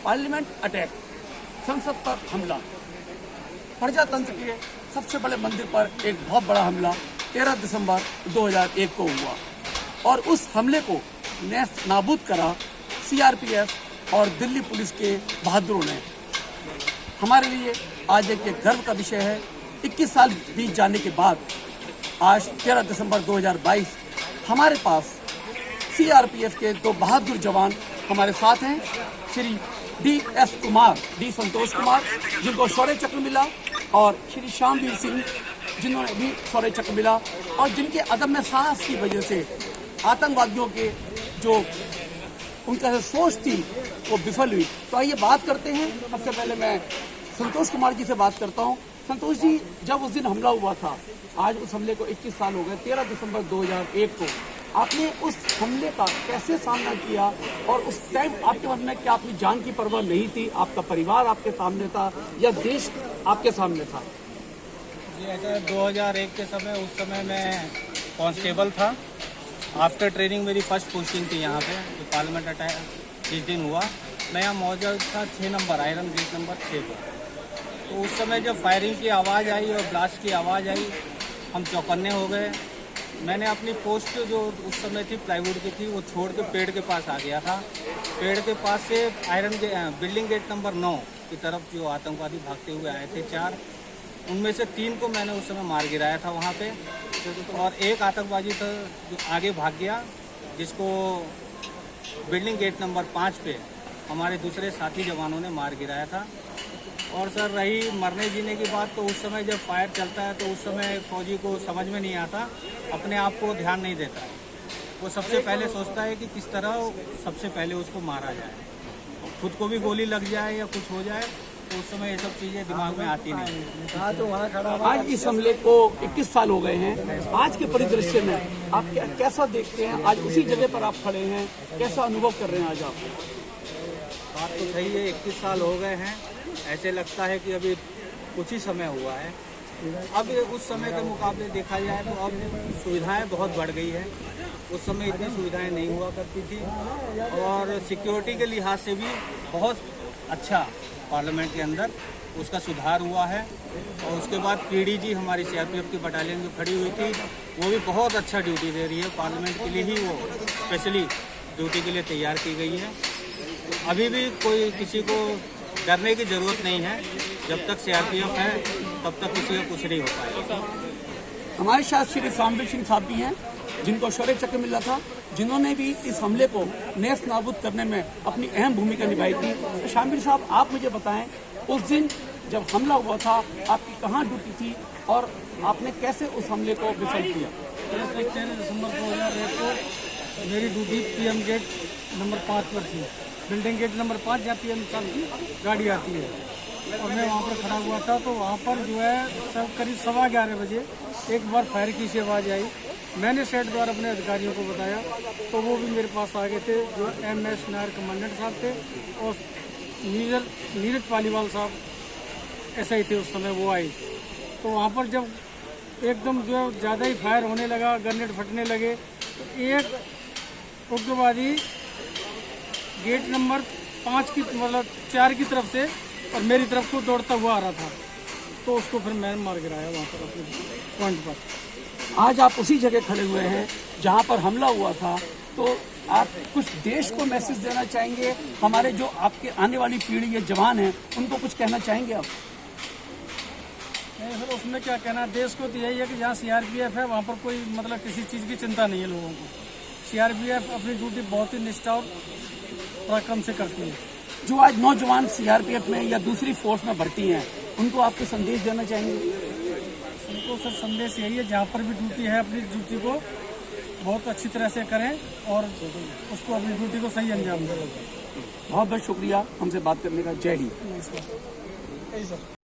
Parliament attack, संसद पर हमला, प्रजातंत्र के सबसे बड़े मंदिर पर एक बहुत बड़ा हमला 13 दिसंबर 2001 को हुआ और उस हमले को नेस्त नाबूद करा सीआरपीएफ और दिल्ली पुलिस के बहादुरों ने। हमारे लिए आज एक गर्व का विषय है। 21 साल बीत जाने के बाद आज 13 दिसंबर 2022 हमारे पास सीआरपीएफ के दो बहादुर जवान हमारे साथ हैं। श्री डी संतोष कुमार जिनको शौर्य चक्र मिला और श्री श्यामवीर सिंह जिन्होंने भी शौर्य चक्र मिला और जिनके अदम्य साहस की वजह से आतंकवादियों के जो उनका सोच थी वो विफल हुई। तो आइए बात करते हैं। सबसे पहले मैं संतोष कुमार जी से बात करता हूं। संतोष जी, जब उस दिन हमला हुआ था, आज उस हमले को 21 साल हो गए, 13 दिसंबर 2001 को आपने उस हमले का कैसे सामना किया और उस टाइम आपके मन में क्या अपनी जान की परवाह नहीं थी? आपका परिवार आपके सामने था या देश आपके सामने था? जी, ऐसा 2001 के समय, उस समय मैं कांस्टेबल था। आफ्टर ट्रेनिंग मेरी फर्स्ट पोस्टिंग थी यहाँ पे, जो पार्लियामेंट अटैक जिस दिन हुआ। मैं यहाँ मौजूद था 6 नंबर आयरन गेट नंबर 6 पर। तो उस समय जब फायरिंग की आवाज़ आई और ब्लास्ट की आवाज़ आई, हम चौकन्ने हो गए। मैंने अपनी पोस्ट जो उस समय थी प्लाईवुड की थी, वो छोड़ के पेड़ के पास आ गया था। पेड़ के पास से बिल्डिंग गेट नंबर 9 की तरफ जो आतंकवादी भागते हुए आए थे 4, उनमें से 3 को मैंने उस समय मार गिराया था वहाँ पे, और एक आतंकवादी था जो आगे भाग गया, जिसको बिल्डिंग गेट नंबर 5 पे हमारे दूसरे साथी जवानों ने मार गिराया था। और सर, रही मरने जीने की बात, तो उस समय जब फायर चलता है तो उस समय फौजी को समझ में नहीं आता, अपने आप को ध्यान नहीं देता है। वो सबसे पहले सोचता है कि किस तरह सबसे पहले उसको मारा जाए, खुद को भी गोली लग जाए या कुछ हो जाए, तो उस समय ये सब चीज़ें दिमाग में आती नहीं। आज इस हमले को 21 साल हो गए हैं। आज के परिदृश्य में आप कैसा देखते हैं? आज उसी जगह पर आप खड़े हैं, कैसा अनुभव कर रहे हैं आज आप? बात तो सही है, 21 साल हो गए हैं। ऐसे लगता है कि अभी कुछ ही समय हुआ है। अब उस समय के मुकाबले देखा जाए तो अब सुविधाएं बहुत बढ़ गई है। उस समय इतनी सुविधाएं नहीं हुआ करती थी, और सिक्योरिटी के लिहाज से भी बहुत अच्छा पार्लियामेंट के अंदर उसका सुधार हुआ है। और उसके बाद पीडीजी हमारी सीआरपीएफ की बटालियन जो खड़ी हुई थी, वो भी बहुत अच्छा ड्यूटी दे रही है। पार्लियामेंट के लिए ही वो स्पेशली ड्यूटी के लिए तैयार की गई है। अभी भी कोई किसी को डरने की ज़रूरत नहीं है। जब तक सीआरपीएफ है तब तक किसी को कुछ नहीं हो पाएगा। हमारे साथ श्री श्यामवीर सिंह साहब भी हैं, जिनको शौर्य चक्र मिला था, जिन्होंने भी इस हमले को नेस्त नाबूद करने में अपनी अहम भूमिका निभाई थी। तो श्यामवीर साहब, आप मुझे बताएं, उस दिन जब हमला हुआ था आपकी कहाँ ड्यूटी थी और आपने कैसे उस हमले को विफल किया? 13 दिसंबर 2001 को मेरी ड्यूटी PM गेट नंबर 5 पर थी। बिल्डिंग गेट नंबर 5 जहाँ PM साहब की गाड़ी आती है, और मैं वहाँ पर खड़ा हुआ था। तो वहाँ पर जो है सब करीब 11:15 बजे एक बार फायर की सी आवाज़ आई। मैंने सेट द्वारा अपने अधिकारियों को बताया, तो वो भी मेरे पास आ गए थे, जो MS नायर कमांडेंट साहब थे और नीरज पालीवाल साहब SI थे उस समय, वो आई। तो वहाँ पर जब एकदम जो है ज़्यादा ही फायर होने लगा, ग्रेनेड फटने लगे, तो एक उग्रवादी गेट नंबर 5 की मतलब 4 की तरफ से और मेरी तरफ को दौड़ता हुआ आ रहा था। तो उसको फिर मैंने मार गिराया वहाँ पर अपने पॉइंट पर। आज आप उसी जगह खड़े हुए हैं जहाँ पर हमला हुआ था, तो आप कुछ देश को मैसेज देना चाहेंगे? हमारे जो आपके आने वाली पीढ़ी के जवान हैं, उनको कुछ कहना चाहेंगे आप? नहीं सर, उसमें क्या कहना, देश को तो यही है कि जहाँ सीआरपीएफ है वहाँ पर कोई मतलब किसी चीज़ की चिंता नहीं है लोगों को। सीआरपीएफ अपनी ड्यूटी बहुत ही निष्ठा और पराक्रम से करती है। जो आज नौजवान सीआरपीएफ में या दूसरी फोर्स में भर्ती हैं, उनको आपको संदेश देना चाहेंगे? उनको सर संदेश यही है, जहाँ पर भी ड्यूटी है अपनी ड्यूटी को बहुत अच्छी तरह से करें और उसको अपनी ड्यूटी को सही अंजाम दें। बहुत बहुत शुक्रिया हमसे बात करने का। जय हिंद। सर।